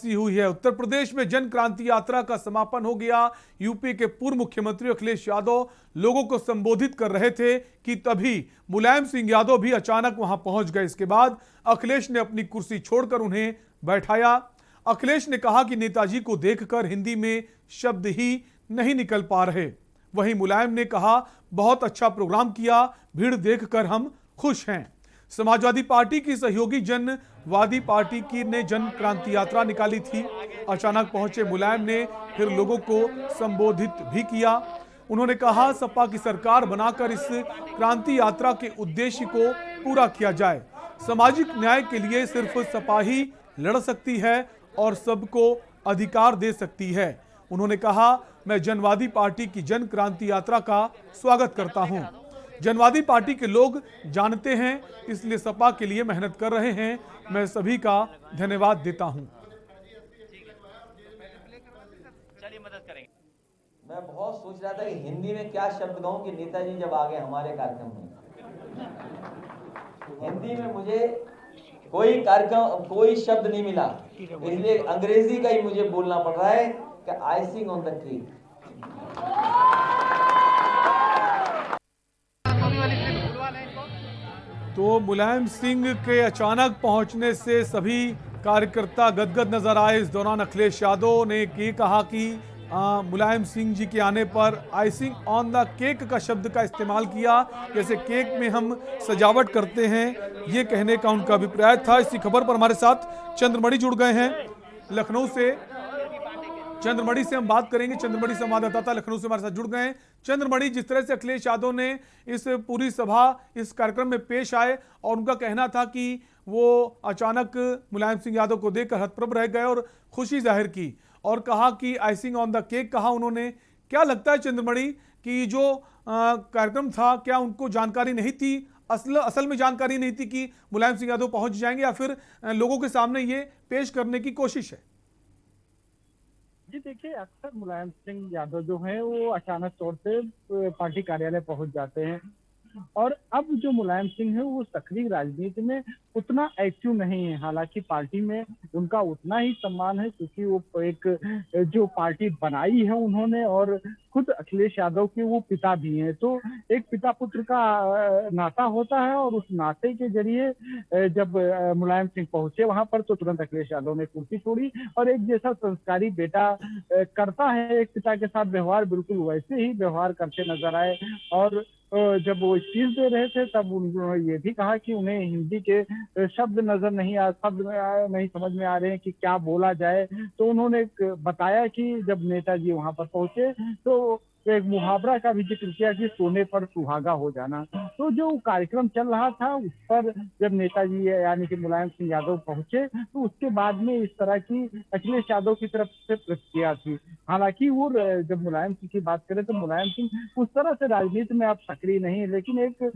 वापसी हुई है। उत्तर प्रदेश में जन क्रांति यात्रा का समापन हो गया। यूपी के पूर्व मुख्यमंत्री अखिलेश यादव लोगों को संबोधित कर रहे थे कि तभी मुलायम सिंह यादव भी अचानक वहां पहुंच गए। इसके बाद अखिलेश ने अपनी कुर्सी छोड़कर उन्हें बैठाया। अखिलेश ने कहा कि नेताजी को देखकर हिंदी में शब्द ही नहीं निकल पा रहे। वहीं मुलायम ने कहा, बहुत अच्छा प्रोग्राम किया, भीड़ देखकर हम खुश हैं। समाजवादी पार्टी की सहयोगी जनवादी पार्टी की ने जन क्रांति यात्रा निकाली थी। अचानक पहुंचे मुलायम ने फिर लोगों को संबोधित भी किया। उन्होंने कहा, सपा की सरकार बनाकर इस क्रांति यात्रा के उद्देश्य को पूरा किया जाए। सामाजिक न्याय के लिए सिर्फ सपा ही लड़ सकती है और सबको अधिकार दे सकती है। उन्होंने कहा, मैं जनवादी पार्टी की जन क्रांति यात्रा का स्वागत करता हूं। जनवादी पार्टी के लोग जानते हैं, इसलिए सपा के लिए मेहनत कर रहे हैं। मैं सभी का धन्यवाद देता हूं। मैं बहुत सोच रहा था कि हिंदी में क्या शब्द कहूं कि नेताजी जब आ गए हमारे कार्यक्रम में। हिंदी में मुझे कोई शब्द नहीं मिला, इसलिए अंग्रेजी का ही मुझे बोलना पड़ रहा है कि आइसिंग ऑन द केक। तो मुलायम सिंह के अचानक पहुंचने से सभी कार्यकर्ता गदगद नजर आए। इस दौरान अखिलेश यादव ने ये कहा कि मुलायम सिंह जी के आने पर आइसिंग ऑन द केक का शब्द का इस्तेमाल किया, जैसे केक में हम सजावट करते हैं, ये कहने का उनका अभिप्राय था। इसी खबर पर हमारे साथ चंद्रमणि जुड़ गए हैं लखनऊ से। चंद्रमणि से हम बात करेंगे। चंद्रमणि संवाददाता लखनऊ से हमारे साथ जुड़ गए हैं। चंद्रमणि, जिस तरह से अखिलेश यादव ने इस पूरी सभा इस कार्यक्रम में पेश आए और उनका कहना था कि वो अचानक मुलायम सिंह यादव को देखकर हतप्रभ रह गए और खुशी जाहिर की और कहा कि आइसिंग ऑन द केक कहा उन्होंने। क्या लगता है चंद्रमणि कि जो कार्यक्रम था, क्या उनको जानकारी नहीं थी, असल में जानकारी नहीं थी कि मुलायम सिंह यादव पहुंच जाएंगे, या फिर लोगों के सामने ये पेश करने की कोशिश है? जी देखिए, अक्सर मुलायम सिंह यादव जो हैं वो अचानक तौर से पार्टी कार्यालय पहुंच जाते हैं और अब जो मुलायम सिंह है वो सक्रिय राजनीति में उतना एक्टिव नहीं है। हालांकि पार्टी में उनका उतना ही सम्मान है क्योंकि वो एक जो पार्टी बनाई है उन्होंने, और खुद अखिलेश यादव के वो पिता भी हैं, तो एक पिता पुत्र का नाता होता है। और उस नाते के जरिए जब मुलायम सिंह पहुंचे वहां पर तो तुरंत अखिलेश यादव ने कुर्सी छोड़ी और एक जैसा संस्कारी बेटा करता है एक पिता के साथ व्यवहार, बिल्कुल वैसे ही व्यवहार करते नजर आए। और जब वो स्पीच दे रहे थे तब उन्होंने ये भी कहा कि उन्हें हिंदी के शब्द नहीं समझ में आ रहे हैं कि क्या बोला जाए। तो उन्होंने बताया कि जब नेताजी वहां पर पहुंचे तो एक मुहावरा का भी जिक्र किया कि सोने पर सुहागा हो जाना। तो जो कार्यक्रम चल रहा था उस पर जब नेताजी यानी कि मुलायम सिंह यादव पहुंचे तो उसके बाद में इस तरह की अखिलेश यादव की तरफ से प्रतिक्रिया थी। हालांकि वो जब मुलायम सिंह की बात करें तो मुलायम सिंह उस तरह से राजनीति में अब सक्रिय नहीं है, लेकिन एक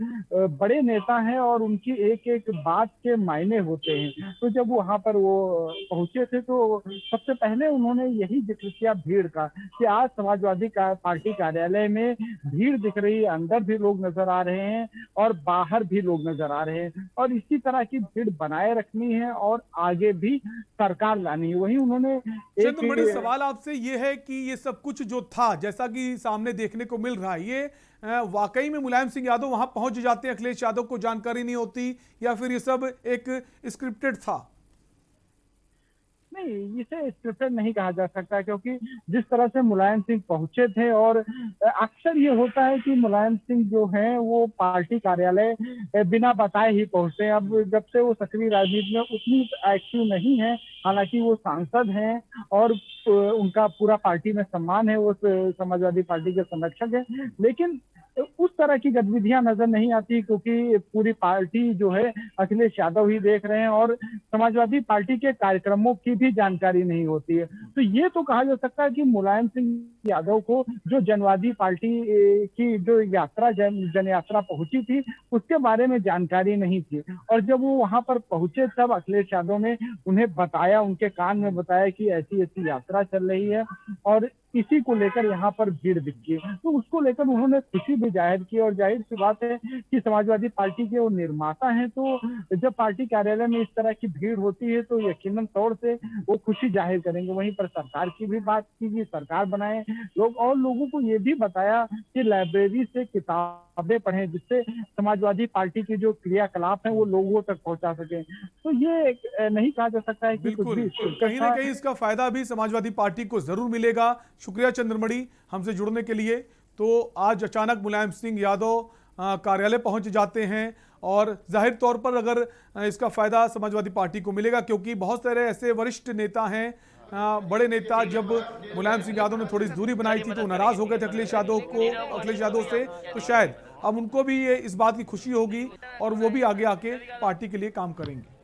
बड़े नेता हैं और उनकी एक एक बात के मायने होते हैं। तो जब वहां पर वो पहुंचे थे तो सबसे पहले उन्होंने यही जिक्र किया भीड़ का कि आज समाजवादी पार्टी कार्यालय में भीड़ दिख रही है, अंदर भी लोग नजर आ रहे हैं और बाहर भी लोग नजर आ रहे हैं और इसी तरह की भीड़ बनाए रखनी है और आगे भी सरकार लानी है। वही उन्होंने चंद्रमणि, सवाल आपसे ये है कि ये सब कुछ जो था, जैसा कि सामने देखने को मिल रहा है, ये वाकई में मुलायम सिंह यादव वहां पहुंच जाते हैं, अखिलेश यादव को जानकारी नहीं होती, या फिर ये सब एक स्क्रिप्टेड था? नहीं, इसे स्क्रिप्टेड नहीं कहा जा सकता क्योंकि जिस तरह से मुलायम सिंह पहुंचे थे, और अक्सर ये होता है कि मुलायम सिंह जो हैं वो पार्टी कार्यालय बिना बताए ही पहुंचते हैं। अब जब से वो सक्रिय राजनीति में उतनी एक्टिव नहीं है, हालांकि वो सांसद हैं और उनका पूरा पार्टी में सम्मान है, वो समाजवादी पार्टी के संरक्षक है, लेकिन उस तरह की गतिविधियां नजर नहीं आती क्योंकि पूरी पार्टी जो है अखिलेश यादव ही देख रहे हैं और समाजवादी पार्टी के कार्यक्रमों की भी जानकारी नहीं होती है। तो ये तो कहा जा सकता है कि मुलायम सिंह यादव को जो जनवादी पार्टी की जो यात्रा जन यात्रा पहुंची थी उसके बारे में जानकारी नहीं थी, और जब वो वहां पर पहुंचे तब अखिलेश यादव ने उन्हें बताया, उनके कान में बताया कि ऐसी ऐसी यात्रा चल रही है। और इसी को लेकर यहाँ पर भीड़ दिखी। तो उसको लेकर उन्होंने खुशी भी जाहिर की, और जाहिर सी बात है कि समाजवादी पार्टी के वो निर्माता हैं, तो जब पार्टी कार्यालय में इस तरह की भीड़ होती है तो यकीनन तौर से वो खुशी जाहिर करेंगे। वहीं पर सरकार की भी बात की, सरकार बनाए लोग, और लोगों को ये भी बताया कि लाइब्रेरी से किताबें पढ़ें, जिससे समाजवादी पार्टी के जो क्रियाकलाप हैं वो लोगों तक पहुंचा सके। तो ये नहीं कहा जा सकता है कि कुछ बिल्कुल, भी कहीं ना कहीं इसका फायदा भी समाजवादी पार्टी को जरूर मिलेगा। शुक्रिया चंद्रमणि हमसे जुड़ने के लिए। तो आज अचानक मुलायम सिंह यादव कार्यालय पहुंच जाते हैं, और जाहिर तौर पर अगर इसका फायदा समाजवादी पार्टी को मिलेगा, क्योंकि बहुत सारे ऐसे वरिष्ठ नेता हैं, बड़े नेता, जब मुलायम सिंह यादव ने थोड़ी दूरी बनाई थी तो नाराज हो गए थे अखिलेश यादव से। तो शायद अब उनको भी ये इस बात की खुशी होगी और वो भी आगे आके पार्टी के लिए काम करेंगे।